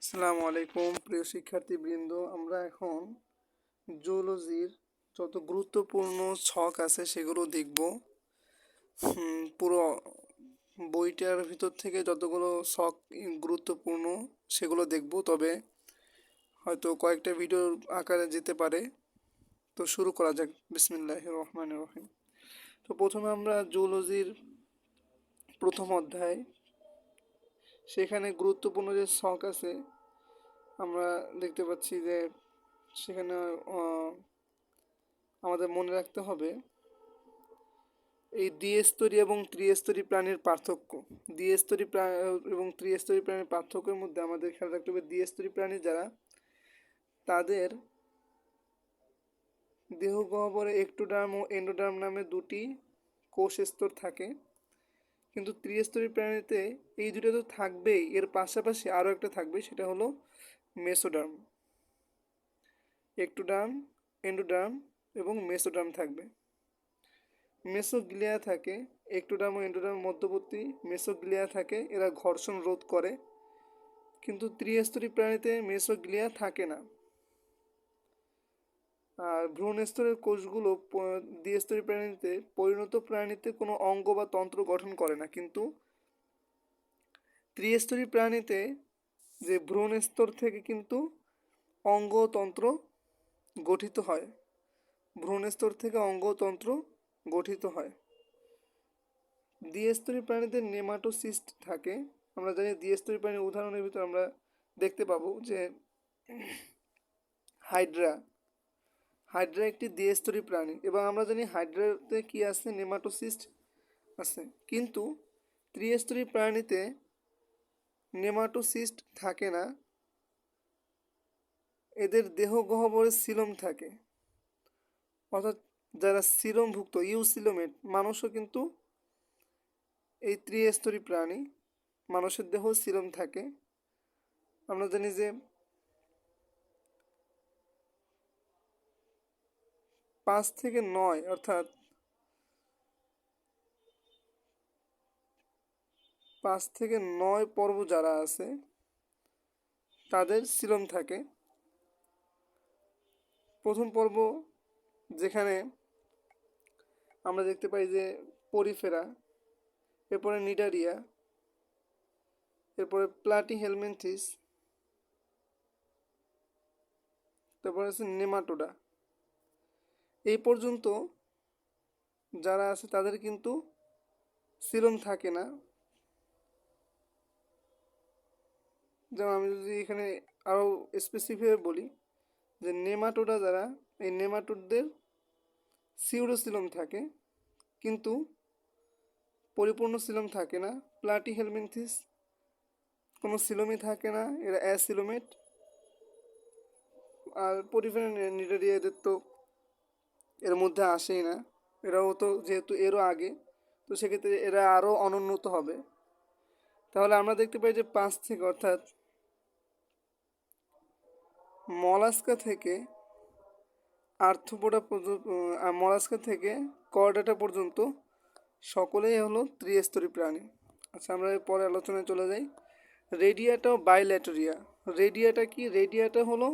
আসসালামু আলাইকুম প্রিয় শিক্ষার্থীবৃন্দ। আমরা এখন জুলজির যত গুরুত্বপূর্ণ ছক আছে সেগুলো দেখব। পুরো বইটার ভিতর থেকে যতগুলো ছক গুরুত্বপূর্ণ সেগুলো দেখব, তবে হয়তো কয়েকটা ভিডিওর আকারে যেতে পারে। তো শুরু করা যাক। বিসমিল্লাহির রহমানির রহিম। তো প্রথমে আমরা জুলজির প্রথম অধ্যায়, সেখানে গুরুত্বপূর্ণ যে ছক আছে আমরা দেখতে পাচ্ছি যে সেখানে আমাদের মনে রাখতে হবে এই দ্বিস্তরী এবং ত্রিস্তরী প্রাণীর পার্থক্য। দ্বিস্তরী এবং ত্রিস্তরী প্রাণীর পার্থক্যের মধ্যে আমাদের খেয়াল রাখতে হবে, দ্বিস্তরী প্রাণী যারা, তাদের দেহগহ্বরে এক্টোডার্ম ও এন্ডোডার্ম নামে দুটি কোষ স্তর থাকে। কিন্তু ত্রিস্তরী প্রাণীতে এই দুটো তো থাকবেই, এর পাশাপাশি আরও একটা থাকবে, সেটা হলো মেসোডার্ম। এক্টোডার্ম, এন্ডোডার্ম এবং মেসোডার্ম থাকবে। মেসোগ্লিয়া থাকে, এক্টোডার্ম ও এন্ডোডার্ম মধ্যবর্তী মেসোগ্লিয়া থাকে, এরা ঘর্ষণ রোধ করে। কিন্তু ত্রিস্তরী প্রাণীতে মেসোগ্লিয়া থাকে না। আর ভ্রূণস্তরের কোষগুলো দ্বিস্তরী প্রাণীতে পরিণত প্রাণীতে কোনো অঙ্গ বা তন্ত্র গঠন করে না, কিন্তু ত্রিস্তরী প্রাণীতে যে ভ্রূণস্তর থেকে কিন্তু অঙ্গতন্ত্র গঠিত হয়। ভ্রূণস্তর থেকে অঙ্গতন্ত্র গঠিত হয়। দ্বিস্তরী প্রাণীদের নেমাটোসিস্ট থাকে। আমরা জানি দ্বিস্তরী প্রাণীর উদাহরণের ভিতর আমরা দেখতে পাবো যে হাইড্রা। হাইড্রা একটি দ্বিস্তরী প্রাণী এবং আমরা জানি হাইড্রাতে কি আছে, নেমাটোসিস্ট আছে। কিন্তু ত্রিস্তরী প্রাণীতে নেমাটোসিস্ট থাকে না, এদের দেহগহ্বরে সিলোম থাকে। অর্থাৎ যারা সিলোমভুক্ত ইউসিলোমেট, মানুষও কিন্তু এই ত্রিস্তরী প্রাণী, মানুষের দেহ সিলোম থাকে। আমরা জানি যে 5 থেকে 9, অর্থাৎ 5 থেকে 9 পর্ব যারা আছে তাদের সিলোম থাকে। প্রথম পর্ব যেখানে আমরা দেখতে পাই যে পরিফেরা, এরপরে নিডারিয়া, এরপরে প্লাটিহেলমিনথিস, তারপরে আছে নেমাটোডা। এই পর্যন্ত যারা আছে তাদের কিন্তু সিলোম থাকে না। যেমন আমি যদি এখানে আরও স্পেসিফিকভাবে বলি যে নেমাটোডা যারা, এই নেমাটোডদের সিউডোসিলোম থাকে, কিন্তু পরিপূর্ণ সিলোম থাকে না। প্লাটিহেলমিনথিস কোনো সিলোমই থাকে না, এরা অ্যাসিলোমেট। আর পরিফেরা নিডারিয়া, এদের তো এর মধ্যে আসেই না, এরাও তো যেহেতু এরও আগে, তো সেক্ষেত্রে এরা আরও অনুন্নত হবে। তাহলে আমরা দেখতে পাই যে 5 থেকে, অর্থাৎ মলাস্কা থেকে আর্থ্রোপোডা পর্যন্ত, মলাস্কা থেকে করডাটা পর্যন্ত সকলেই হলো ত্রিস্তরী প্রাণী। আচ্ছা, আমরা পরে আলোচনায় চলে যাই। রেডিয়াটা ও বাইল্যাটেরিয়া। রেডিয়াটা কি? রেডিয়াটা হলো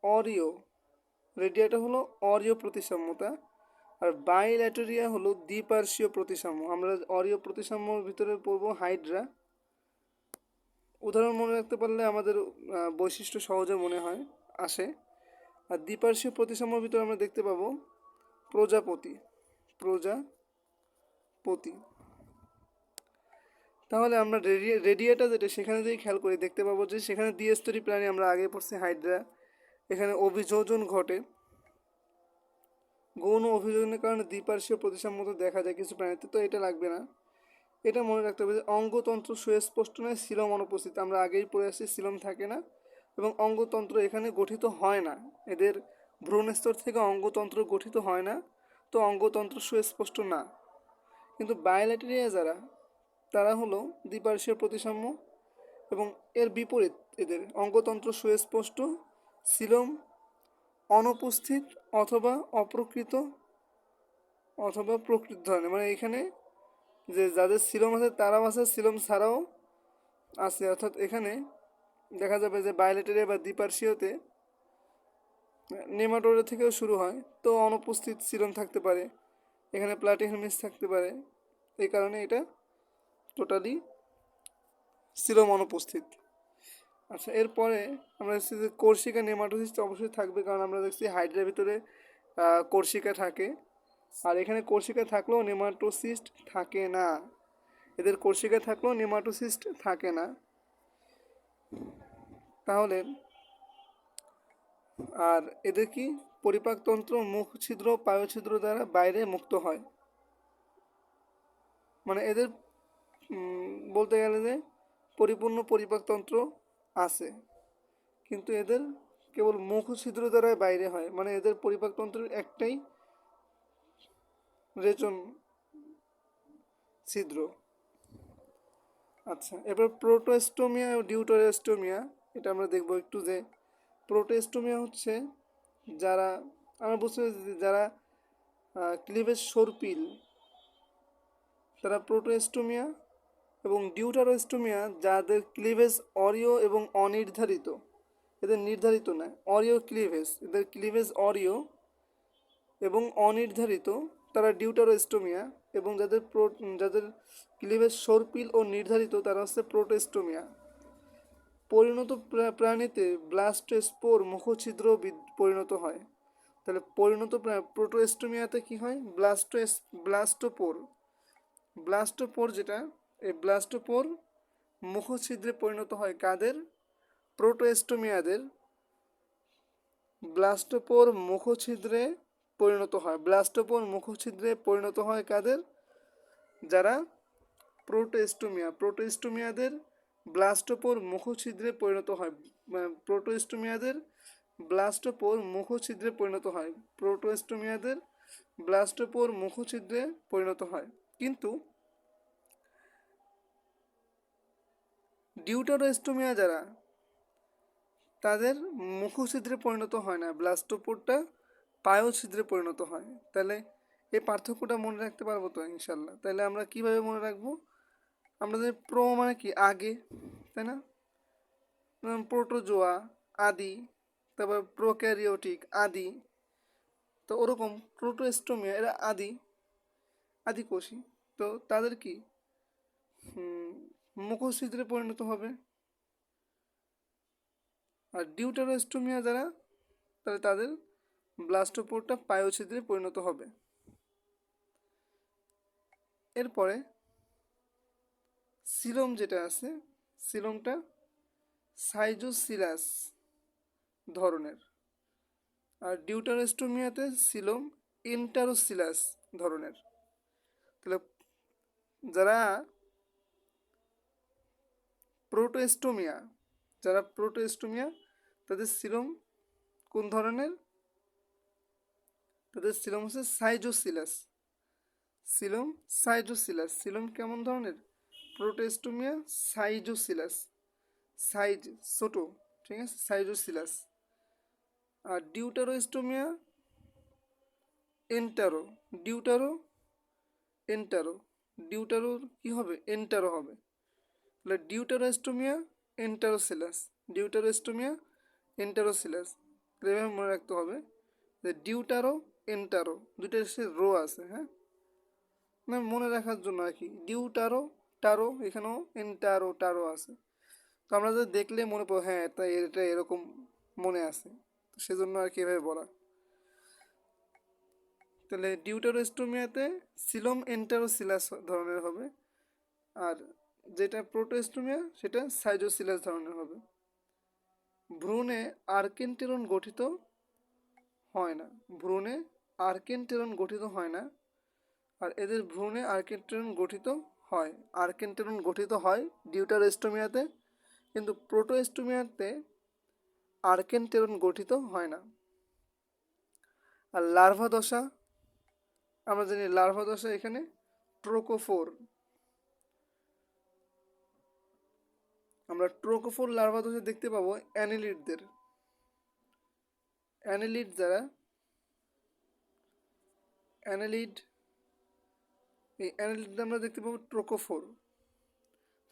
অরীয়, রেডিয়াটা হলো অরীয় প্রতিসাম্যতা, আর বাইল্যাটেরিয়া হলো দ্বিপার্শ্বীয় প্রতিসাম্য। আমরা অরীয় প্রতিসাম্যর ভিতরে পড়বো হাইড্রা। উদাহরণ মনে রাখতে পারলে আমাদের বৈশিষ্ট্য সহজে মনে হয় আসে। আর দ্বিপার্শ্বীয় প্রতিসাম্যর ভিতরে আমরা দেখতে পাবো প্রজাপতি। প্রজাপতি। তাহলে আমরা রেডিয়াটা যেটা, সেখানে যদি খেয়াল করি দেখতে পাবো যে সেখানে দ্বিস্তরী প্রাণী, আমরা আগে পড়ছি হাইড্রা, এখানে অভিযোজন ঘটে। গৌণ অভিযোজনের কারণে দ্বিপার্শ্বীয় প্রতিসাম্যতা দেখা যায় কিছু প্রাণীতে, তো এটা লাগবে না। এটা মনে রাখতে হবে যে অঙ্গতন্ত্র সুস্পষ্ট নয়, সিলোম অনুপস্থিত। আমরা আগেই পড়ে আসছি সিলোম থাকে না এবং অঙ্গতন্ত্র এখানে গঠিত হয় না। এদের ভ্রূণস্তর থেকে অঙ্গতন্ত্র গঠিত হয় না, তো অঙ্গতন্ত্র সুস্পষ্ট না। কিন্তু বায়োল্যাটেরিয়া যারা, তারা হলো দ্বিপার্শ্বীয় প্রতিসাম্য এবং এর বিপরীত, এদের অঙ্গতন্ত্র সুস্পষ্ট, সিলোম অনুপস্থিত অথবা অপ্রকৃত অথবা প্রকৃত ধরনের। মানে এখানে যে যাদের সিলোম আছে তারাও আছে, সিলোম ছাড়াও আছে, অর্থাৎ এখানে দেখা যাবে যে বায়োলেটেরিয়া বা দ্বিপার্শ্বীয়তে নেমাটোডা থেকেও শুরু হয়, তো অনুপস্থিত সিলোম থাকতে পারে, এখানে প্লাটিহেলমিনথ থাকতে পারে, এই কারণে এটা টোটালি সিলোম অনুপস্থিত। আচ্ছা, এরপরে আমরা দেখছি যে কোর্সিকা নেমাটোসিস্ট অবশ্যই থাকবে, কারণ আমরা দেখছি হাইড্রার ভিতরে কোর্সিকা থাকে, আর এখানে কোর্সিকা থাকলেও নেমাটোসিস্ট থাকে না, এদের কোর্সিকা থাকলেও নেমাটোসিস্ট থাকে না। তাহলে আর এদের কি পরিপাকতন্ত্র মুখ ছিদ্র পায়ুছিদ্র দ্বারা বাইরে মুক্ত হয়, মানে এদের বলতে গেলে যে পরিপূর্ণ পরিপাকতন্ত্র আছে, কিন্তু এদের কেবল মুখ ছিদ্র দ্বারা বাইরে হয়, মানে এদের পরিপাকতন্ত্রের একটাই রেচন ছিদ্র। আচ্ছা, এবার প্রোটোস্টোমিয়া ও ডিউটারোস্টোমিয়া, এটা আমরা দেখব একটু, যে প্রোটোস্টোমিয়া হচ্ছে যারা আমরা বুঝতে পারছি যারা ক্লিভেজ সর্পিল তারা প্রোটোস্টোমিয়া, এবং ডিউটারোস্টোমিয়া যাদের ক্লিভেজ অরিও এবং অনির্ধারিত, এদের নির্ধারিত নয়, অরিও ক্লিভেজ, এদের ক্লিভেজ অরিও এবং অনির্ধারিত, তারা ডিউটারোস্টোমিয়া, এবং যাদের ক্লিভেজ সর্পিল ও নির্ধারিত তারা হচ্ছে প্রোটোস্টোমিয়া। পরিণত প্রাণীতে ব্লাস্টোস্পোর মুখছিদ্র পরিণত হয়, তাহলে পরিণত প্রোটোস্টোমিয়াতে কি হয়, ব্লাস্টোপোর ব্লাস্টোপোর যেটা, এই ব্লাস্টোপোর মুখছিদ্রে পরিণত হয় কাদের, প্রোটোস্টোমিয়াদের ব্লাস্টোপোর মুখছিদ্রে পরিণত হয়, ব্লাস্টোপোর মুখছিদ্রে পরিণত হয় কাদের, যারা প্রোটোস্টোমিয়াদের ব্লাস্টোপোর মুখছিদ্রে পরিণত হয়, প্রোটোস্টোমিয়াদের ব্লাস্টোপোর মুখছিদ্রে পরিণত হয়, প্রোটোস্টোমিয়াদের ব্লাস্টোপোর মুখছিদ্রে পরিণত হয়। কিন্তু ডিউটারোস্টোমিয়া যারা, তাদের মুখছিদ্রে পরিণত হয় না, ব্লাস্টোপোরটা পায়োছিদ্রে পরিণত হয়। তাহলে এই পার্থক্যটা মনে রাখতে পারবো তো ইনশাল্লাহ। তাহলে আমরা কিভাবে মনে রাখবো, আমরা যে প্রো মানে কি আগে, তাই না, প্রোটোজোয়া আদি, তারপর প্রোক্যারিওটিক আদি, তো ওরকম প্রোটোস্টোমিয়া এরা আদি কোষী, তো তাদের কি মুখছিদ্রে পরিণত হবে। আর ডিউটারোস্টোমিয়া যারা, তাহলে তাদের ব্লাস্টোপোরটা পায়োছিদ্রে পরিণত হবে। এরপরে সিলোম যেটা আছে, সিলোমটা সাইজোসিলাস ধরনের, আর ডিউটারোস্টোমিয়াতে সিলোম ইন্টারোসিলাস ধরনের। তাহলে যারা প্রোটোস্টোমিয়া তাদের সিলোম কোন ধরনের, তাদের সিলোম হচ্ছে সিলোম কেমন ধরনের, প্রোটোস্টোমিয়া সাইজোসিলাস, সাইজ ছোট, ঠিক আছে, সাইজোসিলাস। আর ডিউটারোস্টোমিয়া এন্টারো, ডিউটারো কি হবে, এন্টারো হবে। তাহলে ডিউটারোস্টোমিয়া এন্টারোসিলাস, এভাবে মনে রাখতে হবে যে ডিউটারো এন্টারো দুইটার সে রো আছে, হ্যাঁ, না মনে রাখার জন্য আর কি, টারো এখানেও টারো আছে, তো আমরা যদি দেখলে মনে পড়ো, হ্যাঁ তাই এটা এরকম মনে আছে, তো সেজন্য আর কি এভাবে বলা। তাহলে ডিউটারোস্টোমিয়াতে সিলোম এন্টারোসিলাস ধরনের হবে, আর যেটা প্রোটোস্টোমিয়া সেটা সাইজোসিলাস ধরনের হবে। ভ্রূণে আর্কেন্টেরন গঠিত হয় না, আর এদের ভ্রূণে আর্কেন্টেরন গঠিত হয় ডিউটারোস্টোমিয়াতে, কিন্তু প্রোটোস্টোমিয়াতে আর্কেন্টেরন গঠিত হয় না। আর লার্ভা দশা, আমরা জানি লার্ভা দশা এখানে ট্রোকোফোর, আমরা ট্রোকোফোর লার্ভা দশা দেখতে পাবো অ্যানেলিডদের, এই অ্যানেলিড আমরা দেখতে পাবো ট্রোকোফোর।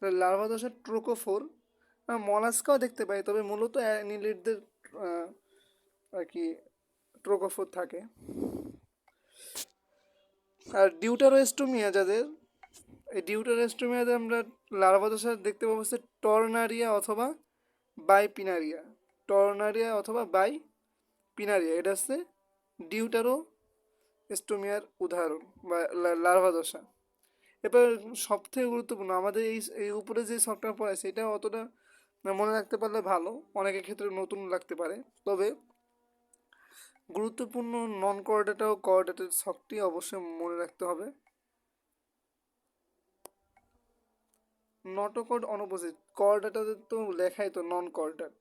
তাহলে লার্ভা দশা ট্রোকোফোর, মলাস্কাও দেখতে পাই, তবে মূলত অ্যানিলিডদের আর কি ট্রোকোফোর থাকে। আর ডিউটারোস্টোমিয়া যাদের, এই ডিউটারোস্টোমিয়াতে আমরা লার্ভা দশা দেখতে পাবো হচ্ছে টর্নারিয়া অথবা বাইপিনারিয়া, টর্নারিয়া অথবা বাইপিনারিয়া, এটা হচ্ছে ডিউটারোস্টোমিয়ার উদাহরণ বা লার্ভা দশা। এবার সব থেকে গুরুত্বপূর্ণ আমাদের এই উপরে যে সফটওয়্যার পড়ে সেটা অতটা মনে রাখতে পারলে ভালো, অনেকের ক্ষেত্রে নতুন লাগতে পারে, তবে গুরুত্বপূর্ণ নন কোঅর্ডিনেট ও কোঅর্ডিনেটেড শখটি অবশ্যই মনে রাখতে হবে। নটোকর্ড অনুপস্থিত, কোঅর্ডিনেটরদের তো লেখাই তো নন কোঅর্ডিনেট,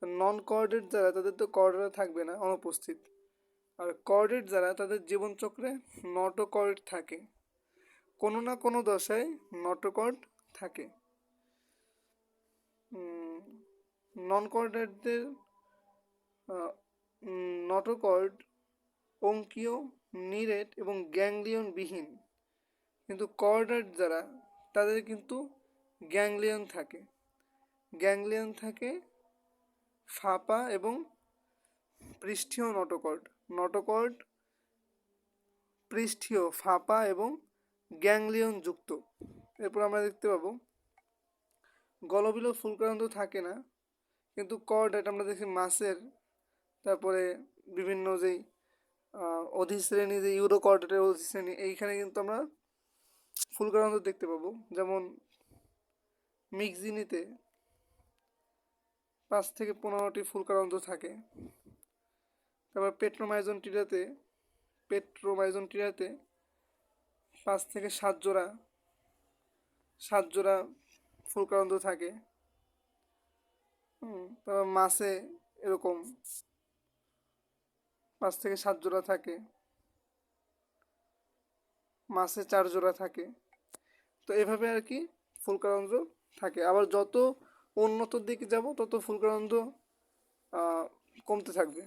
নন কোঅর্ডিনেট যারা তাদের তো কোঅর্ডিনেট থাকবে না, অনুপস্থিত। আর কোঅর্ডিনেট যারা তাদের জীবনচক্রে নটোকর্ড থাকে, কোনো না কোনো দশায় নটোকর্ড থাকে। নন কোঅর্ডিনেটদের নটোকর্ড অঙ্কীয়, নিরেট এবং গ্যাংলিয়ন বিহীন, কিন্তু কোঅর্ডিনেট যারা তাদের কিন্তু গ্যাংলিয়ন থাকে, গ্যাংলিয়ন থাকে ফাঁপা এবং পৃষ্ঠীয় নটোকর্ড, নটোকর্ড পৃষ্ঠীয়, ফাঁপা এবং গ্যাংলিয়ন যুক্ত। এরপর আমরা দেখতে পাবো গলবিলীয় ফুলকারন্ধ্র থাকে না, কিন্তু কোঅর্ডিনেট আমরা দেখি মাছের, তারপরে বিভিন্ন যেই অধিশ্রেণী, যে ইউরোকর্ডেটের অধিশ্রেণী, এইখানে কিন্তু আমরা ফুলকারন্ধ্র দেখতে পাবো। যেমন মিক্সিনিতে 5 থেকে 15টি ফুলকারন্ধ্র থাকে। তারপর পেট্রোমাইজন টিরাতে 5 থেকে 7 জোড়া ফুলকারন্ধ্র থাকে। তারপর মাছে এরকম 5 থেকে 7 জোড়া থাকে, মাছে 4 জোড়া থাকে। তো এভাবে আর কি ফুলকারন্ধ্র থাকে। আবার যত উন্নত দিকে যাব তত ফুলকারন্ধ্র কমতে থাকবে।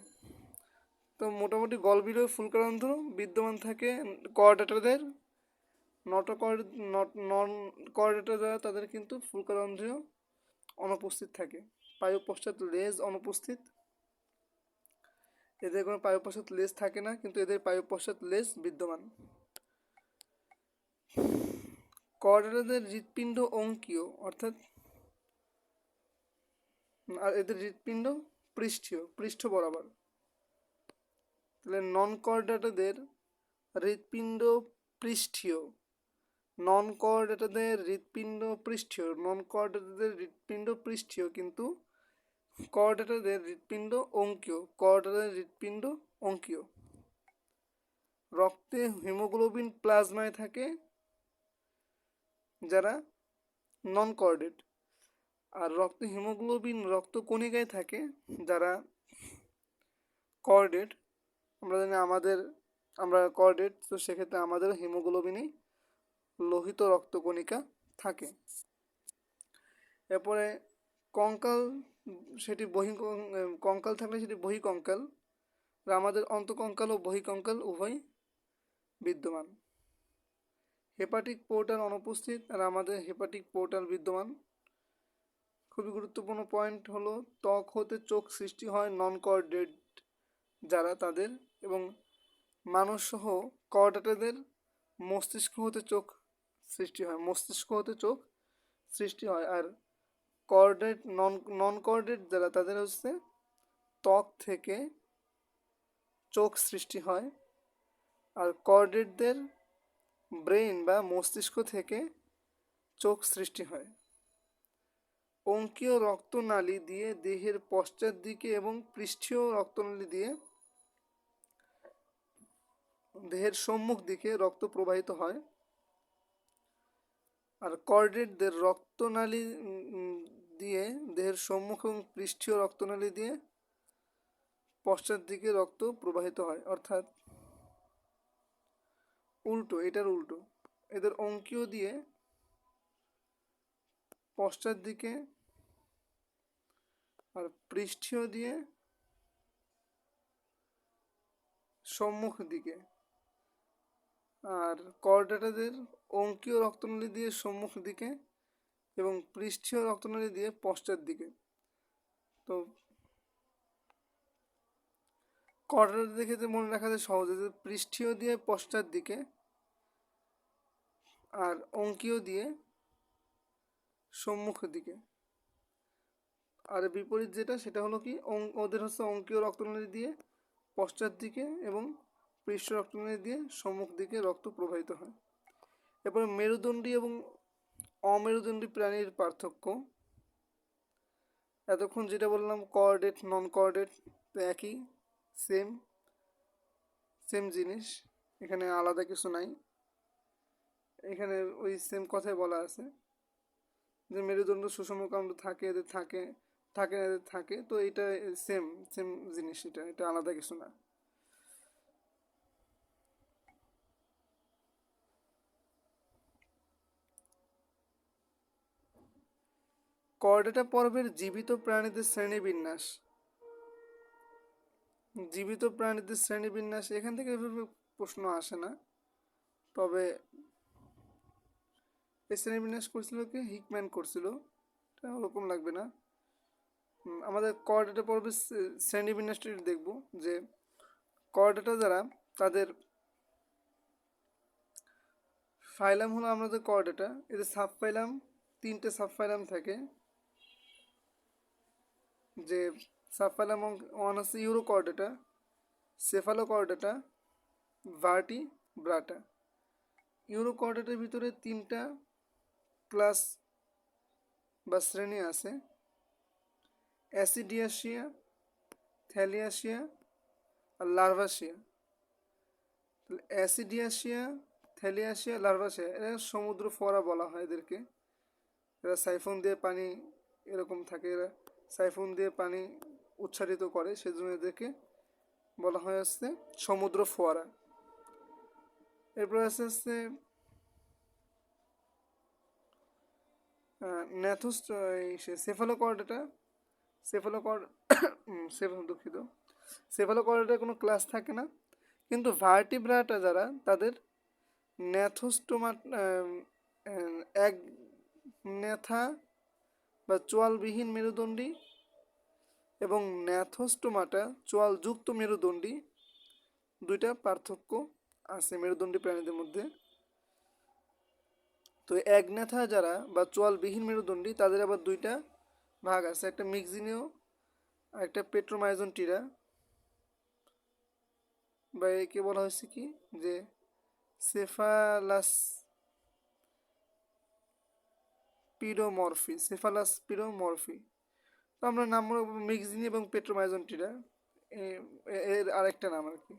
তো মোটামুটি গলবিলীয় ফুলকারন্ধ্র বিদ্যমান থাকে কোঅর্ডিনেটরদের, নন কোঅর্ডিনেটর যারা তাদের কিন্তু ফুলকারন্ধ্র অনুপস্থিত থাকে। পায়ু পশ্চাৎ লেজ অনুপস্থিত, এদের কোনো পায়ু পশ্চাৎ লেজ থাকে না, কিন্তু এদের পায়ু পশ্চাৎ লেজ বিদ্যমান। কোঅর্ডিনেটরদের হৃৎপিণ্ড অঙ্কীয়, অর্থাৎ আর এদের হৃৎপিণ্ড পৃষ্ঠ বরাবর। তাহলে নন কোঅর্ডিনেটরদের হৃৎপিণ্ড পৃষ্ঠীয়, নন কোঅর্ডিনেটরদের হৃৎপিণ্ড পৃষ্ঠীয়, কিন্তু কোঅর্ডিনেটরদের হৃৎপিণ্ড অঙ্কীয়। রক্তে হিমোগ্লোবিন প্লাজমায় থাকে যারা নন কোঅর্ডিনেট, আর রক্তে হিমোগ্লোবিন রক্তকণিকায় থাকে যারা কোঅর্ডিনেট। আমরা জানি আমরা কোঅর্ডিনেট, তো সেক্ষেত্রে আমাদের হিমোগ্লোবিনই লোহিত রক্তকণিকা থাকে। এরপরে কঙ্কাল, কঙ্কাল থাকলে সেটি বহিঃকঙ্কাল, আর আমাদের অন্তঃকঙ্কাল ও বহিঃকঙ্কাল উভয় বিদ্যমান। হেপাটিক পোর্টাল অনুপস্থিত, আর আমাদের হেপাটিক পোর্টাল বিদ্যমান। খুবই গুরুত্বপূর্ণ পয়েন্ট হলো ত্বক হতে চোখ সৃষ্টি হয় নন কোঅর্ডিনেট যারা তাদের, এবং মানুষ সহ কোঅর্ডিনেটরদের মস্তিষ্ক হতে চোখ সৃষ্টি হয়। আর কোঅর্ডিনেট নন কোঅর্ডিনেট যারা তাদের হচ্ছে ত্বক থেকে চোখ সৃষ্টি হয়, আর কোঅর্ডিনেটদের ব্রেইন বা মস্তিষ্ক থেকে চোখ সৃষ্টি হয়। অঙ্কীয় রক্তনালী দিয়ে দেহের পশ্চাৎ দিকে এবং পৃষ্ঠীয় রক্তনালী দিয়ে দেহের সম্মুখ দিকে রক্ত প্রবাহিত হয়। আর কোঅর্ডিনেটদের রক্তনালী দিয়ে দেহের সম্মুখ এবং পৃষ্ঠীয় রক্তনালী দিয়ে পশ্চাৎ দিকে রক্ত প্রবাহিত হয়, অর্থাৎ এটার উল্টো। এদের অঙ্কীয় দিয়ে পশ্চাৎ দিকে আর পৃষ্ঠীয় দিয়ে সম্মুখ দিকে, আর কোঅর্ডিনেটরদের অঙ্কীয় রক্তনালী দিয়ে সম্মুখ দিকে এবং পৃষ্ঠীয় রক্তনালী দিয়ে পশ্চাৎ দিকে। তো কর্ডাটা দেখে যে মনে রাখা যায় সহজে, যে পৃষ্ঠীয় দিয়ে পশ্চাৎ দিকে আর অঙ্কীয় দিয়ে সম্মুখের দিকে। আর বিপরীত যেটা সেটা হলো কি, ওদের হচ্ছে অঙ্কীয় রক্তনালী দিয়ে পশ্চাৎ দিকে এবং পৃষ্ঠ রক্তনালী দিয়ে সম্মুখ দিকে রক্ত প্রবাহিত হয়। এরপরে মেরুদণ্ডী এবং অমেরুদণ্ডী প্রাণীর পার্থক্য। এতক্ষণ যেটা বললাম কোঅর্ডিনেট নন কোঅর্ডিনেট, তো একই, সেম সেম জিনিস, এখানে আলাদা কিছু নাই। এখানে ওই সেম কথাই বলা আছে যে মেরুদণ্ড সুষম কাণ্ড থাকে, এদের থাকে, থাকে এদের থাকে, তো এটা সেম সেম জিনিস, এটা আলাদা কিছু না। কর্ডেটা পর্বের জীবিত প্রাণীদের শ্রেণীবিন্যাস। জীবিত প্রাণীদের শ্রেণীবিন্যাস এখান থেকে এভাবে প্রশ্ন আসে না, তবে এই শ্রেণীবিন্যাস করছিল কি, হিকম্যান করছিল, এটা ওরকম লাগবে না। আমাদের কর্ডেটা পর্বের শ্রেণীবিন্যাসটি দেখব, যে কর্ডেটা যারা, তাদের ফাইলাম হলো আমাদের কর্ডেটা, এদের সাবফাইলাম, তিনটে সাবফাইলাম থাকে। যে সাবফাইলাম ওয়ান আছে ইউরোকর্ডেটা, সেফালোকর্ডেটা, ভার্টিব্রাটা। ইউরোকর্ডেটার ভিতরে তিনটা ক্লাস বা শ্রেণী আছে: অ্যাসিডিয়াসিয়া, থ্যালিয়াসিয়া আর লার্ভাসিয়া। অ্যাসিডিয়াসিয়া, থ্যালিয়াসিয়া, লার্ভাসিয়া, এরা সমুদ্র ফোয়ারা বলা হয় এদেরকে। এরা সাইফন দিয়ে পানি এরকম থাকে, এরা সাইফন দিয়ে পানি উচ্ছারিত করে, সেজন্য এদেরকে বলা হয় হচ্ছে সমুদ্র ফোয়ারা। এরপর আছে ন্যাথোস, সেফালোকর্ডেটা, সেফালোকর্ড দুঃখিত, সেফালোকর্ডেটার কোনো ক্লাস থাকে না, কিন্তু ভার্টিব্রাটা যারা, তাদের ন্যাথোস্টোমা, এক ন্যাথা বা চোয়ালবিহীন মেরুদণ্ডী এবং ন্যাথোস্টোমাটা চোয়ালযুক্ত মেরুদণ্ডী, দুইটা পার্থক্য আছে মেরুদণ্ডী প্রাণীদের মধ্যে। তো একন্যাথা যারা বা চোয়ালবিহীন মেরুদণ্ডী, তাদের আবার দুইটা ভাগ আছে, একটা মিক্সিনীয় আর একটা পেট্রোমাইজনটিরা, বা একে বলা হয়েছে কি, যে সেফালাসপিরোমরফি। তো আমরা নাম মিক্সিনি এবং পেট্রোমাইজনটিরা, এর আরেকটা নাম আর কি।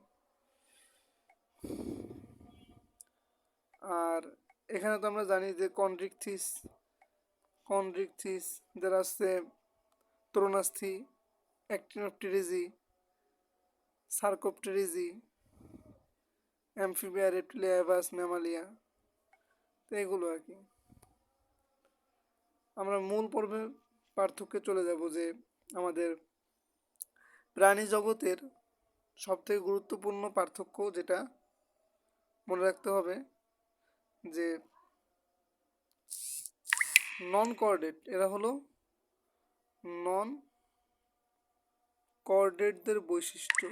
আর এখানে তো আমরা জানি যে কন্ড্রিকথিস যারা আছে, তরুণাস্থি, অ্যাক্টিনোপটেরিজি, সার্কোপটেরিজি, অ্যামফিবিয়া, রেপ্টিলিয়া, এভাস, ম্যামালিয়া, তো এগুলো আর কি। আমরা মূল পর্বে পার্থক্যে চলে যাব, যে আমাদের প্রাণী জগতের সবথেকে গুরুত্বপূর্ণ পার্থক্য যেটা মনে রাখতে হবে, যে নন কোঅর্ডিনেট, এরা হলো নন কোঅর্ডিনেটদের বৈশিষ্ট্য।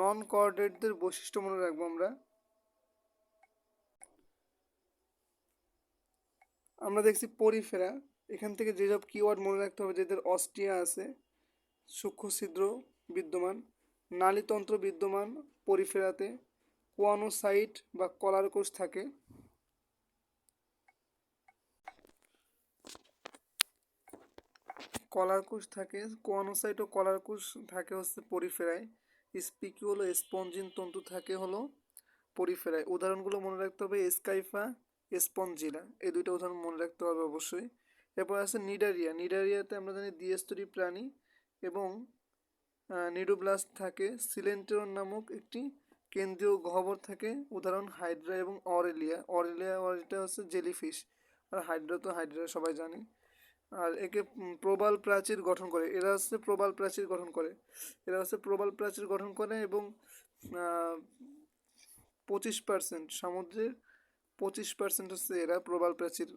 নন কোঅর্ডিনেটদের বৈশিষ্ট্য মনে রাখবো আমরা দেখছি পরিফেরা, এখান থেকে যেসব কিওয়ার্ড মনে রাখতে হবে, যেদের অস্টিয়া আছে, সূক্ষ্ম ছিদ্র বিদ্যমান, নালীতন্ত্র বিদ্যমান পরিফেরাতে, কোয়ানোসাইট বা কলার কোষ থাকে, কলার কোষ থাকে, কোয়ানোসাইট ও কলার কোষ থাকে হচ্ছে পরিফেরায়, স্পিকিউল ও স্পঞ্জিন তন্তু থাকে হলো পরিফেরায়। উদাহরণগুলো মনে রাখতে হবে, এসকাইফা, স্পঞ্জিলা, এই দুইটা উদাহরণ মনে রাখতে হবে অবশ্যই। এরপর আছে নিডারিয়া। নিডারিয়াতে আমরা জানি দ্বিস্তরী প্রাণী এবং নিডোব্লাস্ট থাকে, সিলেন্টেরন নামক একটি কেন্দ্রীয় গহ্বর থাকে, উদাহরণ হাইড্রা এবং অরেলিয়া। এটা হচ্ছে জেলিফিশ, আর হাইড্রা সবাই জানি। আর একে প্রবাল প্রাচীর গঠন করে, এরা হচ্ছে প্রবাল প্রাচীর গঠন করে এবং 25% সমুদ্রের 25% হচ্ছে এরা প্রবাল প্রাচীর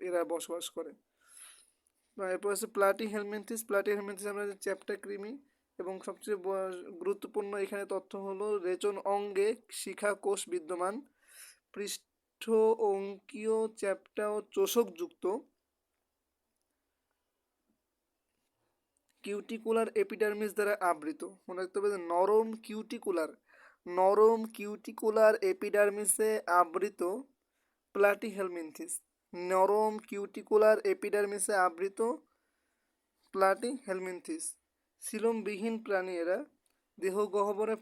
এরা বসবাস করে। এরপর আছে প্লাটিহেলমিনথিস। প্লাটিহেলমিনথিস আমরা চ্যাপ্টা কৃমি, এবং সবচেয়ে গুরুত্বপূর্ণ এখানে তথ্য হলো রেচন অঙ্গে শিখা কোষ বিদ্যমান, পৃষ্ঠ অঙ্কীয় চ্যাপ্টা ও চোষকযুক্ত, কিউটিকুলার এপিডার্মিস দ্বারা আবৃত। মনে রাখতে হবে যে নরম কিউটিকুলার এপিডার্মিসে আবৃত প্লাটিহেলমিনথিস। নরম কিউটিকুলার এপিডার্মিসে আবৃত প্লাটিহেলমিনথিস। সিলোমবিহীন প্রাণী এরা। দেহ গহ্বরে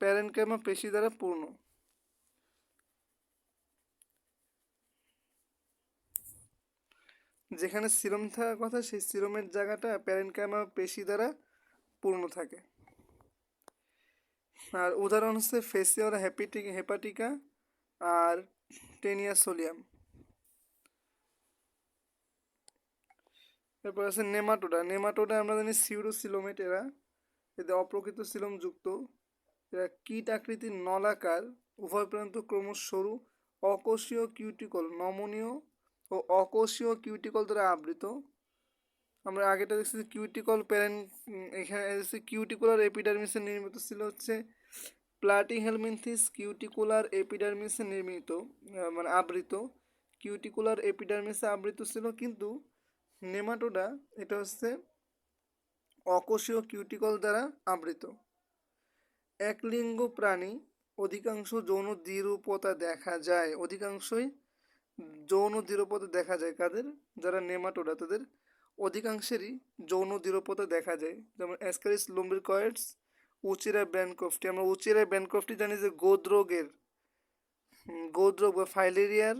প্যারেনকাইমা পেশি দ্বারা পূর্ণ। যেখানে সিলোম থাকার কথা সেই সিলোমের জায়গাটা প্যারেনকাইমা পেশি দ্বারা পূর্ণ থাকে। আর উদাহরণ হচ্ছে ফেসিওরা হেপাটিকা আর টেনিয়াসোলিয়াম। এরপর আছে নেমাটোডা আমরা জানি সিউডোসিলোমেট এরা। এদের অপ্রকৃত সিলোম যুক্ত। এরা কীট আকৃতির নলাকার, উভয় প্রান্ত ক্রমশ সরু, অকোষীয় কিউটিকল, নমনীয় ও অকোষীয় কিউটিকল দ্বারা আবৃত। আমরা আগেটা দেখছি কিউটিকল এখানে কিউটিকুলার এপিডার্মিসে নির্মিত ছিল হচ্ছে প্লাটিহেলমিনথিস। কিউটিকুলার এপিডার্মিসে নির্মিত মানে আবৃত, কিউটিকুলার এপিডার্মিসে আবৃত ছিল। কিন্তু নেমাটোডা এটা হচ্ছে অকোষীয় কিউটিকল দ্বারা আবৃত। একলিঙ্গ প্রাণী, অধিকাংশ যৌন দ্বিরূপতা দেখা যায়। অধিকাংশই যৌন দ্বিরূপতা দেখা যায় কাদের? যারা নেমাটোডা তাদের অধিকাংশেরই যৌন দ্বিরূপতা দেখা যায়। যেমন অ্যাসকারিস লুম্ব্রিকয়েডস, উচিরা ব্যানক্রফটি। আমরা উচিরা ব্যানক্রফটি জানি যে গোদরোগ বা ফাইলেরিয়ার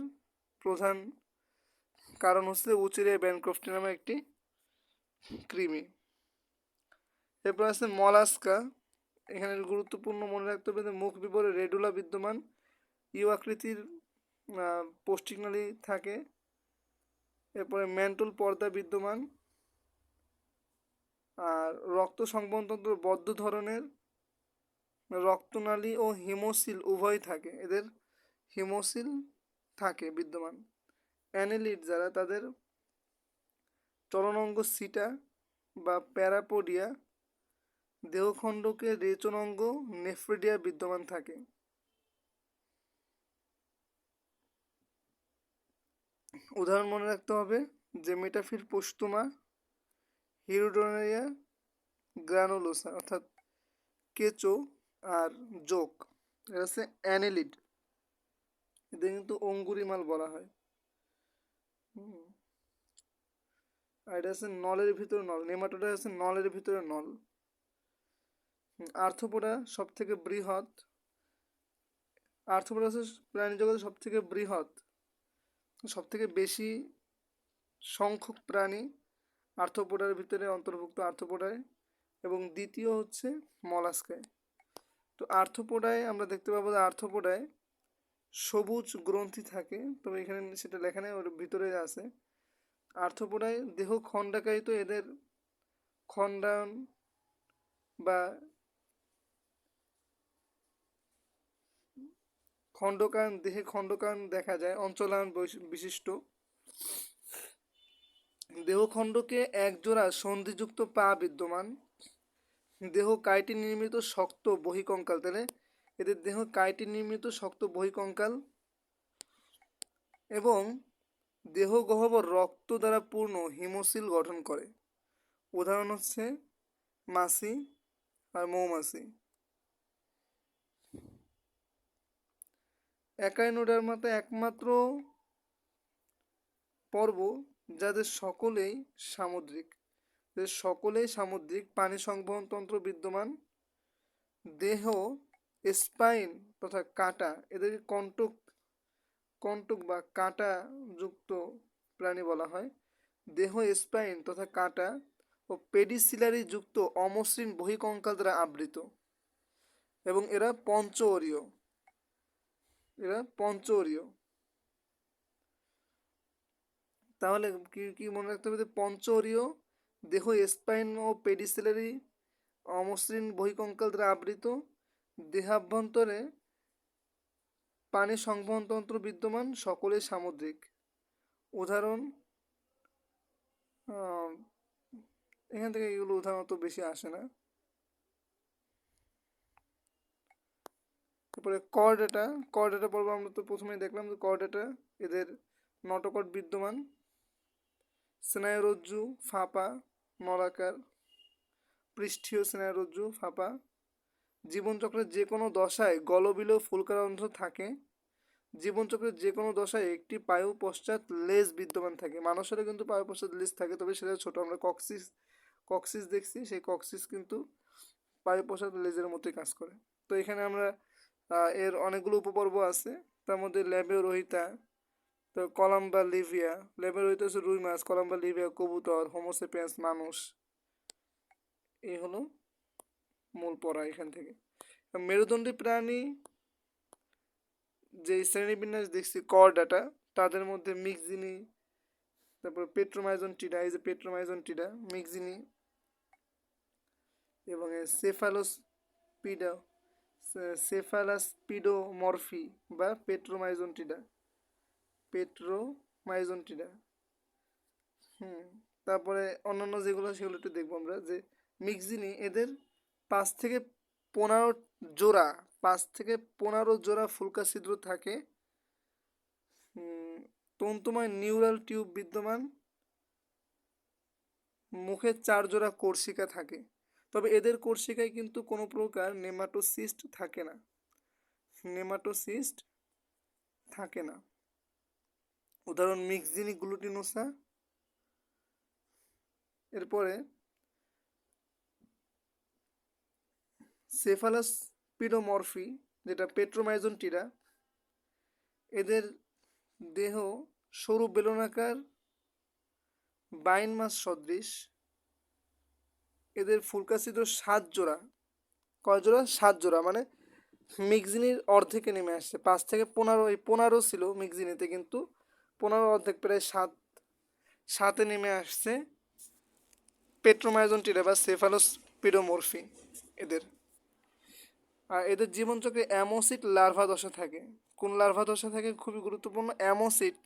প্রধান কারণ হচ্ছে উচিরা ব্যানক্রফটি নামে একটি কৃমি। এরপর আছে মলাস্কা। এখানে গুরুত্বপূর্ণ মনে রাখতে হবে যে মুখ বিবরে রেডুলা বিদ্যমান, ইউ আকৃতির পোস্টিকনালী থাকে। এরপরে ম্যান্টল পর্দা বিদ্যমান, আর রক্ত সংবহনতন্ত্র বদ্ধ ধরনের, রক্তনালী ও হিমোসিল উভয় থাকে। এদের হিমোসিল থাকে বিদ্যমান। অ্যানেলিড যারা তাদের চলনাঙ্গ সিটা বা প্যারাপোডিয়া, দেহখণ্ডকে রেচন অঙ্গ নেফ্রিডিয়া বিদ্যমান থাকে। উদাহরণ মনে রাখতে হবে যে মেটাফির পোস্তুমা, হিরোডোনারিয়া গ্রানুলোসা অর্থাৎ কেঁচো আর জোক, এটা হচ্ছে অ্যানেলিড। এদের কিন্তু অঙ্গুরিমাল বলা হয়। আর এটা হচ্ছে নলের ভিতরে নল। নেমাটোডা হচ্ছে নলের ভিতরে নল। আর্থ্রোপোডা সব থেকে বৃহৎ। আর্থ্রোপোডা হচ্ছে প্রাণী জগতের সব থেকে বৃহৎ, সব থেকে বেশি সংখ্যক প্রাণী আর্থ্রোপোডার ভিতরে অন্তর্ভুক্ত আর্থ্রোপোডায়, এবং দ্বিতীয় হচ্ছে মলাস্কায়। তো আর্থ্রোপোডায় আমরা দেখতে পাবো যে আর্থ্রোপোডায় সবুজ গ্রন্থি থাকে, তবে এখানে সেটা লেখা নেই, ওর ভিতরে আছে। আর্থ্রোপোডায় দেহ খণ্ডাকায়িত, এদের খণ্ডায়ন বা দেহে খণ্ডকায়ন দেখা যায়, অঞ্চলায়ন বিশিষ্ট। দেহখণ্ডকে একজোড়া সন্ধিযুক্ত পা বিদ্যমান। দেহ কাইটিন নির্মিত শক্ত বহিকঙ্কাল, তাহলে এদের দেহ কাইটিন নির্মিত শক্ত বহিকঙ্কাল, এবং দেহ গহ্বর রক্ত দ্বারা পূর্ণ হিমোসিল গঠন করে। উদাহরণ হচ্ছে মাছি আর মৌমাছি। একাইনোডার্মাতে একমাত্র পর্ব যাদের সকলেই সামুদ্রিক পানি সংবহন তন্ত্র বিদ্যমান। দেহ স্পাইন তথা কাঁটা, এদেরকে কণ্টক বা কাঁটা যুক্ত প্রাণী বলা হয়। দেহ স্পাইন তথা কাঁটা ও পেডিসিলারি যুক্ত অমসৃণ বহিকঙ্কাল দ্বারা আবৃত, এবং এরা পঞ্চঅরীয়। তাহলে কি মনে রাখতে হবে যে পঞ্চঅরীয়, দেহ স্পাইন ও পেডিসিলারি অমসৃণ বহিকঙ্কাল দ্বারা আবৃত, দেহাভ্যন্তরে পানি সংবহনতন্ত্র বিদ্যমান, সকলেই সামুদ্রিক। উদাহরণ, এখান থেকে এগুলো উদাহরণ তো বেশি আসে না। তারপরে করডেটা, করডেটা পর্ব আমরা তো প্রথমেই দেখলাম যে করডেটা এদের নটোকট বিদ্যমান, স্নায়ুরজ্জু ফাঁপা নলাকার, পৃষ্ঠীয় স্নায়ুরজ্জু ফাঁপা। জীবনচক্রের যে কোনো দশায় গলবিলীয় ফুলকারন্ধ্র থাকে। জীবনচক্রের যে কোনো দশায় একটি পায়ু পশ্চাৎ লেজ বিদ্যমান থাকে। মানুষেরও কিন্তু পায়ু পশ্চাৎ লেজ থাকে, তবে সেটা ছোট। আমরা কক্সিস কক্সিস দেখছি, সেই কক্সিস কিন্তু পায়ু পশ্চাৎ লেজের মতোই কাজ করে। তো এখানে আমরা এর অনেকগুলো উপপর্ব আছে, তার মধ্যে ল্যাবিওরোহিতা, তো কলাম্বা লিভিয়া। ল্যাবিওরোহিতা হচ্ছে রুই মাছ, কলাম্বা লিভিয়া কবুতর, হোমোসেপিয়েন্স মানুষ। এই হলো মূল পড়া এখান থেকে। মেরুদণ্ডী প্রাণী যে শ্রেণীবিন্যাস দেখছি করডাটা, তাদের মধ্যে মিক্সিনি, তারপর পেট্রোমাইজনটিডা, এই যে পেট্রোমাইজনটিডা, মিক্সিনি এবং সেফালোস্পিডা, সেফালাস্পিডোমরফি বা পেট্রোমাইজনটিডা, পেট্রোমাইজনটিডা। তারপরে অন্যান্য যেগুলো সেগুলো একটু দেখবো আমরা, যে মিক্সিনি এদের 5 থেকে 15 জোড়া 5 থেকে 15 জোড়া ফুলকা ছিদ্র থাকে। তন্তুময় নিউরাল টিউব বিদ্যমান, মুখে 4 জোড়া কোর্সিকা থাকে। তবে এদের কোর্সিকায় কিন্তু কোনো প্রকার নেমাটোসিস্ট থাকে না, নেমাটোসিস্ট থাকে না। উদাহরণ মিক্সিনি গ্লুটিনোসা। এরপরে সেফালাসপিডোমরফি, যেটা পেট্রোমাইজনটিরা, এদের দেহ সরু বেলনাকার বাইন মাছ সদৃশ। এদের ফুলকা ছিদ্র 7 জোড়া। কয় জোড়া? 7 জোড়া, মানে মিক্সিনির অর্ধেকে নেমে আসছে। 5 থেকে 15, এই 15 ছিল মিক্সিনিতে, কিন্তু 15 অর্ধেক প্রায় 7 নেমে আসছে পেট্রোমাইজনটিরা বা সেফালোস্পিডোমরফি এদের। আর এদের জীবনচক্রে অ্যামোসিট লার্ভা দশা থাকে। কোন লার্ভা দশা থাকে? খুবই গুরুত্বপূর্ণ, অ্যামোসিট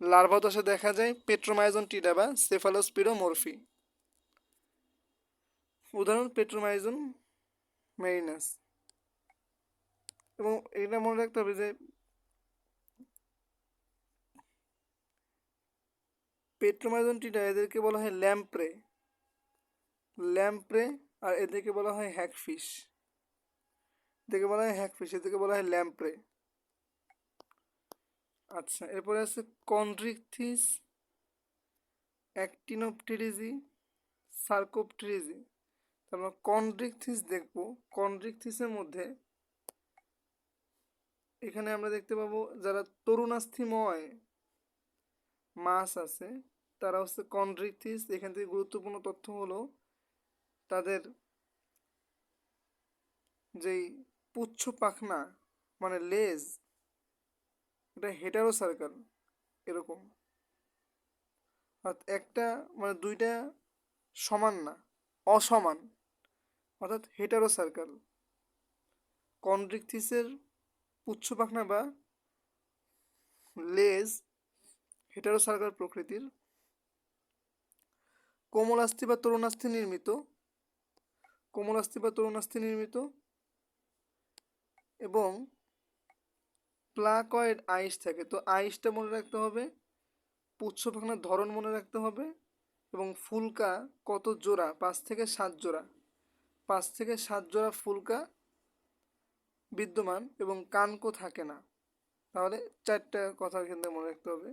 লার্ভা দশা দেখা যায় পেট্রোমাইজনটিডা বা সেফালোস্পিডোমরফি। উদাহরণ পেট্রোমাইজন মেরিনাস। এবং এটা মনে রাখতে হবে যে পেট্রোমাইজনটিডা এদেরকে বলা হয় ল্যাম্প্রে, ল্যাম্প্রে, আর এদেরকে বলা হয় হ্যাগফিশ। এদেরকে বলা হয় হ্যাগফিশ, এদেরকে বলা হয় ল্যাম্প্রে। আচ্ছা, এরপরে আছে কন্ড্রিকথিস, অ্যাক্টিনোপটেরিজি, সার্কোপটেরিজি। আমরা কন্ড্রিকথিস দেখব। কন্ড্রিকথিসের মধ্যে এখানে আমরা দেখতে পাবো যারা তরুণাস্থিময় মাছ আছে তারা হচ্ছে কন্ড্রিকথিস। এখান থেকে গুরুত্বপূর্ণ তথ্য হলো তাদের যেই পুচ্ছ পাখনা মানে লেজ, এটা হেটারো সার্কেল এরকম, অর্থাৎ একটা মানে দুইটা সমান না, অসমান, অর্থাৎ হেটারো সার্কেল। কন্ড্রিকথিসের পুচ্ছ পাখনা বা লেজ হেটারো সার্কেল প্রকৃতির। কোমলাস্থি বা তরুণাস্থি নির্মিত, কোমলাস্থি বা তরুণাস্থি নির্মিত, এবং প্লাকয়েড আইস থাকে। তো আইসটা মনে রাখতে হবে, পুচ্ছ পাখনার ধরন মনে রাখতে হবে, এবং ফুলকা কত জোড়া? 5 থেকে 7 জোড়া, 5 থেকে 7 জোড়া ফুলকা বিদ্যমান এবং কানকো থাকে না। তাহলে 4টা কথা এখান থেকে মনে রাখতে হবে।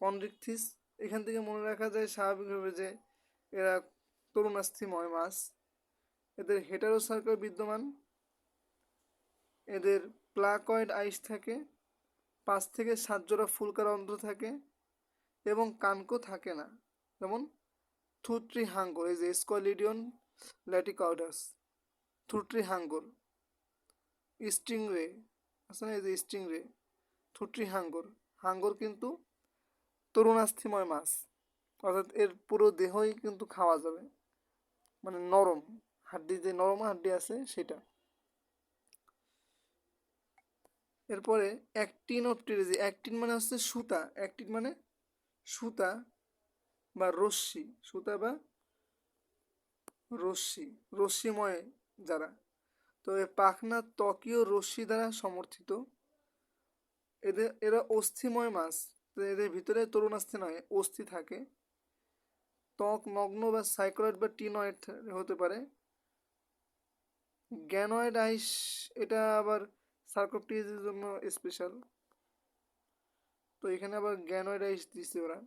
কন্ড্রিকথিস এখান থেকে মনে রাখা যায় স্বাভাবিকভাবে যে এরা তরুণাস্থিময় মাছ, এদের হেটারো সার্কেল বিদ্যমান, এদের প্লাকয়েড আইস থাকে, 5 থেকে 7 জোড়া ফুলকা রন্ধ্র থাকে এবং কানকো থাকে না। যেমন থুট্রি হাঙ্গর, এই যে স্কলিডিয়ন ল্যাটিকাউডাস, থুট্রি হাঙ্গর, স্টিংরে আছে না, এই যে স্টিংরে, থুট্রি হাঙ্গর। হাঙ্গর কিন্তু তরুণাস্থিময় মাছ, অর্থাৎ এর পুরো দেহই কিন্তু খাওয়া যাবে, মানে নরম হাড্ডি, যে নরম হাড্ডি আছে সেটা। এরপরে অ্যাক্টিন ও টেরিজি। অ্যাক্টিন মানে হচ্ছে সুতা, অ্যাক্টিন মানে সুতা বা রশ্মি, সুতা বা রশ্মি, রশ্মিময় যারা। তো এর পাখনা ত্বকীয় রশ্মি দ্বারা সমর্থিত। এরা অস্থিময় মাছ। তো এদের ভিতরে তরুণাস্থি নয়, অস্থি থাকে। ত্বক নগ্ন বা সাইক্লয়েড বা টিনয়েড হতে পারে। গ্যানয়েড আইস, এটা আবার সার্কোপটিজের জন্য স্পেশাল। তো এখানে আবার গ্যানয়েড আইস দিচ্ছে ওরা।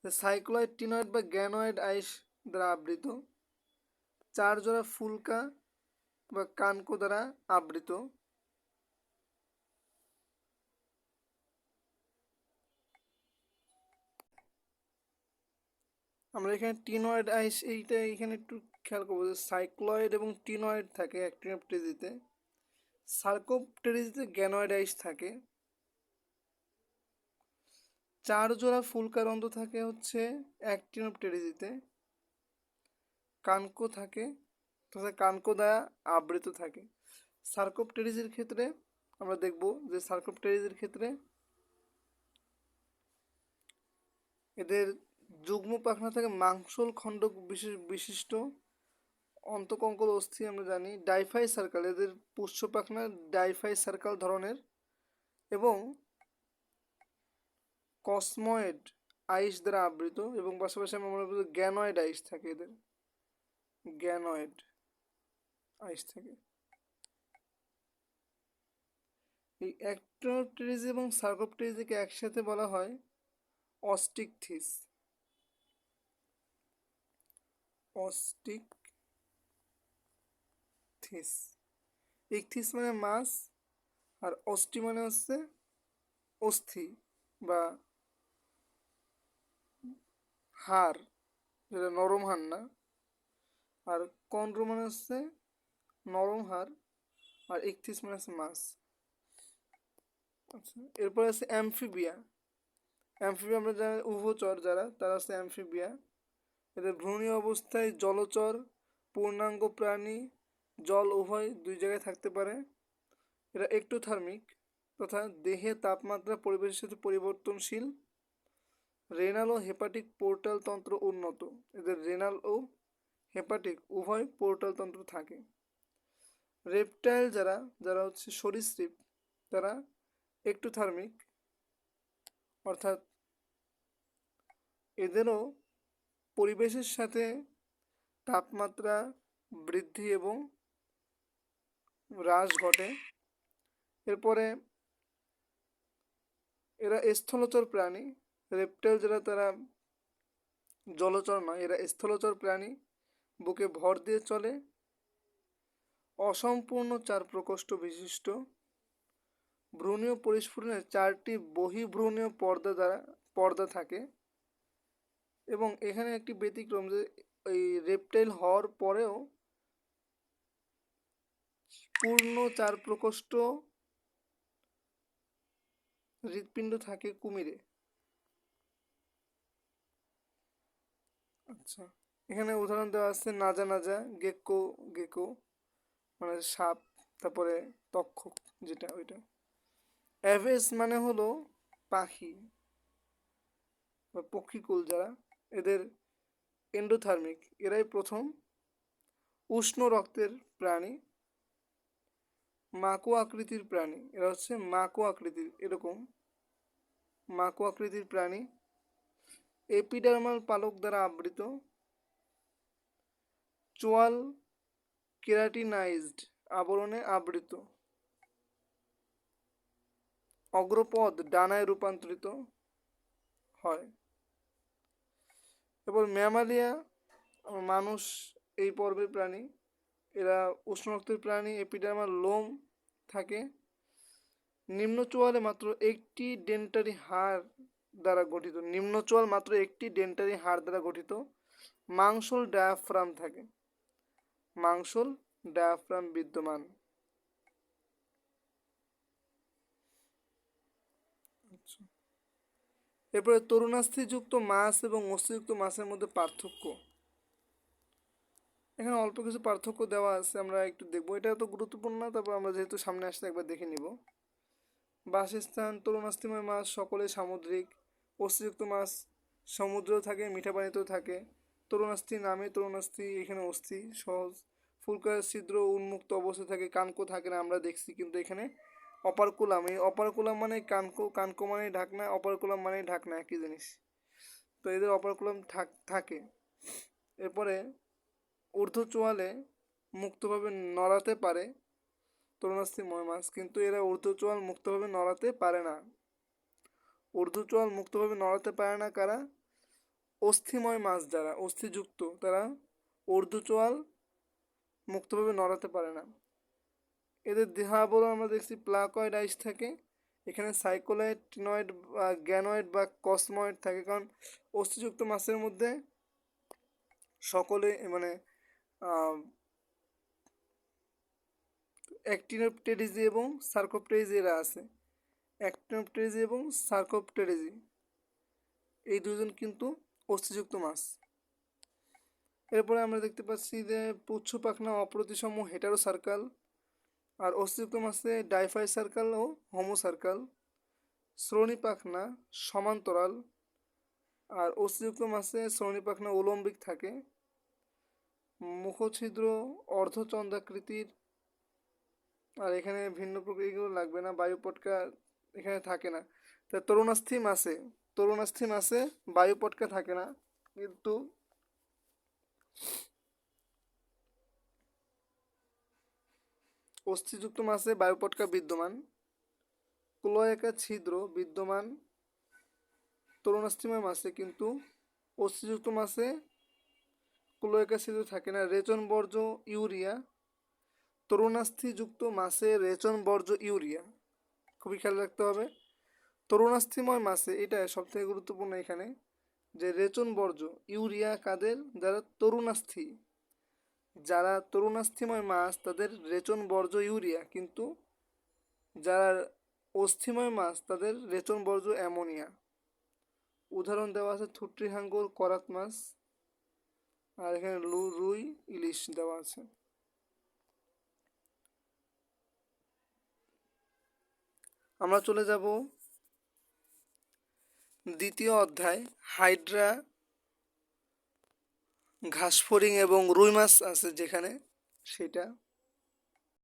সাইক্লয়েড, টিনয়েড বা গ্যানয়েড আইস দ্বারা আবৃত। 4 জোড়া ফুলকা বা কানকো দ্বারা আবৃত। আমরা এখানে টিনয়েড আইস, এইটা এখানে একটু খেয়াল করবো যে সাইক্লয়েড এবং টিনয়েড থাকে অ্যাক্টিনোপটেরিজিতে, সার্কোপটেরিজিতে গ্যানয়েড আইস থাকে। 4 জোড়া ফুলকারন্ধ্র থাকে হচ্ছে অ্যাক্টিনোপটেরিজিতে, কানকো থাকে তথা কানকো দ্বারা আবৃত থাকে। সার্কোপটেরিজির ক্ষেত্রে আমরা দেখব যে সার্কোপটেরিজির ক্ষেত্রে এদের যুগ্ম পাখনা থাকে মাংসল খণ্ড বিশিষ্ট অন্তকঙ্কল অস্থি। আমরা জানি ডাইফাই সার্কেল, এদের পুষ্য পাখনা ডাইফাই সার্কেল ধরনের, এবং কসময়েড আইস দ্বারা আবৃত, এবং পাশাপাশি আমরা মনে করব গ্যানয়েড আইস থাকে, এদের গ্যানয়েড আইস থাকে। এই অ্যাক্টিনোপটেরিজি এবং সার্কোপটেরিজিকে একসাথে বলা হয় অস্টিকথিস। অস্টিকথিস, ইকথিস মানে মাছ, আর অস্টি মানে হচ্ছে অস্থি বা হাড়, যেটা নরম হাড় না। আর কন্ড্র মানে হচ্ছে নরম হাড়, আর ইকথিস মানে হচ্ছে মাছ। আচ্ছা, এরপরে আছে অ্যামফিবিয়া। অ্যামফিবিয়া আমরা যারা উভচর, যারা তারা হচ্ছে অ্যামফিবিয়া। এদের ভ্রূণীয় অবস্থায় জলচর, পূর্ণাঙ্গ প্রাণী, জল উভয় দুই জায়গায় থাকতে পারে। এরা একটোথার্মিক তথা দেহে তাপমাত্রা পরিবেশের সাথে পরিবর্তনশীল। রেনাল ও হেপাটিক পোর্টাল তন্ত্র উন্নত। এদের রেনাল ও হেপাটিক উভয় পোর্টাল তন্ত্র থাকে। রেপটাইল যারা, যারা হচ্ছে সরীসৃপ, তারা একটোথার্মিক, অর্থাৎ এদেরও পরিবেশের সাথে তাপমাত্রা বৃদ্ধি এবং হ্রাস ঘটে। এরপরে এরা স্থলচর প্রাণী। রেপটাইল যারা, তারা জলচর নয়, এরা স্থলচর প্রাণী, বুকে ভর দিয়ে চলে, অসম্পূর্ণ 4 প্রকোষ্ঠ বিশিষ্ট। ভ্রূণীয় পরিস্ফুটনের 4টি বহির্ভ্রূণীয় পর্দা থাকে। এবং এখানে একটি ব্যতিক্রম যে এই রেপটাইল হওয়ার পরেও পূর্ণ 4 প্রকোষ্ঠ হৃৎপিণ্ড থাকে কুমিরে। আচ্ছা, এখানে উদাহরণ দেওয়া আছে নাজা নাজা, গেকো মানে সাপ, তারপরে তক্ষক যেটা ওইটা। অ্যাভেস মানে হলো পাখি বা পক্ষীকুল যারা, এদের এন্ডোথার্মিক, এরাই প্রথম উষ্ণ রক্তের প্রাণী, মাকো আকৃতির প্রাণী। এরা হচ্ছে মাকো আকৃতির, এরকম মাকো আকৃতির প্রাণী। এপিডার্মাল পালক দ্বারা আবৃত, চোয়াল কেরাটিনাইজড আবরণে আবৃত, অগ্রপদ ডানায় রূপান্তরিত হয়। এরপর ম্যামালিয়া, মানুষ এই পর্বের প্রাণী। এরা উষ্ণ রক্তের প্রাণী, এপিডার্মাল লোম থাকে। নিম্ন চোয়ালে মাত্র একটি ডেন্টারি হাড় দ্বারা গঠিত, নিম্ন চোয়াল মাত্র একটি ডেন্টারি হাড় দ্বারা গঠিত। মাংসল ডায়াফ্রাম থাকে, মাংসল ডায়াফ্রাম বিদ্যমান। এরপরে তরুণাস্থিযুক্ত মাছ এবং অস্থিযুক্ত মাছের মধ্যে পার্থক্য। এখানে অল্প কিছু পার্থক্য দেওয়া আছে, আমরা একটু দেখবো। এটা তো গুরুত্বপূর্ণ না, তারপর আমরা যেহেতু সামনে আসতে একবার দেখে নিব। বাসস্থান: তরুণাস্থিময় মাছ সকলে সামুদ্রিক। অস্থিযুক্ত মাছ সমুদ্রেও থাকে, মিঠা পানিতেও থাকে। তরুণাস্থি নামে তরুণাস্থি, এখানে অস্থি সহজ। ফুলকার ছিদ্র উন্মুক্ত অবস্থায় থাকে, কানকো থাকে না, আমরা দেখছি। কিন্তু এখানে অপারকুলাম, এই অপারকুলাম মানে কানকো, কানকো মানে ঢাকনা, অপারকুলাম মানে ঢাকনা, একই জিনিস। তো এদের অপারকুলাম থাকে। এরপরে ঊর্ধ্বচোয়ালে মুক্তভাবে নড়াতে পারে তরুণাস্থিময় মাছ, কিন্তু এরা ঊর্ধ্বচোয়াল মুক্তভাবে নড়াতে পারে না। ঊর্ধ্বচোয়াল মুক্তভাবে নড়াতে পারে না কারা? অস্থিময় মাছ যারা অস্থিযুক্ত, তারা ঊর্ধ্বচোয়াল মুক্তভাবে নড়াতে পারে না। এদের দেহাবরণ আমরা দেখছি প্লাকয়েড আইস থাকে। এখানে সাইকোলয়েড, টিনয়েড বা গ্যানয়েড বা কসময়েড থাকে, কারণ অস্থিযুক্ত মাছের মধ্যে সকলে মানে অ্যাক্টিনোপটেরিজি এবং সার্কোপটেরিজি এরা আছে। অ্যাক্টিনোপটেরিজি এবং সার্কোপটেরিজি এই দুজন কিন্তু অস্থিযুক্ত মাছ। এরপরে আমরা দেখতে পাচ্ছি যে পুচ্ছ পাখনা অপ্রতিসম হেটারো সার্কাল, আর অস্থিযুক্ত মাছে ডাইফাই সার্কাল ও হোমো সার্কাল। শ্রোণী পাখনা সমান্তরাল, আর অস্থিযুক্ত মাছে শ্রোণী পাখনা উলম্বিক থাকে। মুখছিদ্র অর্ধচন্দ্রাকৃতির, আর এখানে ভিন্ন প্রকৃতি, এগুলো লাগবে না। বায়ু পটকা এখানে থাকে না। তা তরুণাস্থি মাছে বায়ু পটকা থাকে না, কিন্তু অস্থিযুক্ত মাছে বায়ু পটকা বিদ্যমান। ক্লোয়েকা ছিদ্র বিদ্যমান তরুণাস্থিময় মাছে, কিন্তু অস্থিযুক্ত মাছে ক্লোয়েকা ছিদ্র থাকে না। রেচন বর্জ্য ইউরিয়া: তরুণাস্থিযুক্ত মাছে রেচন বর্জ্য ইউরিয়া, খুবই খেয়াল রাখতে হবে। তরুণাস্থিময় মাছে, এটা সবথেকে গুরুত্বপূর্ণ এখানে, যে রেচন বর্জ্য ইউরিয়া কাদের? যারা তরুণাস্থিময় মাছ তাদের রেচন বর্জ্য ইউরিয়া, কিন্তু যারা অস্থিময় মাছ তাদের রেচন বর্জ্য অ্যামোনিয়া। উদাহরণ দেওয়া আছে থুট্রি হাঙ্গর, করাত মাছ, আর এখানে রুই, ইলিশ দেওয়া আছে। আমরা চলে যাব দ্বিতীয় অধ্যায়, হাইড্রা, ঘাসফড়িং এবং রুই মাছ আছে যেখানে, সেটা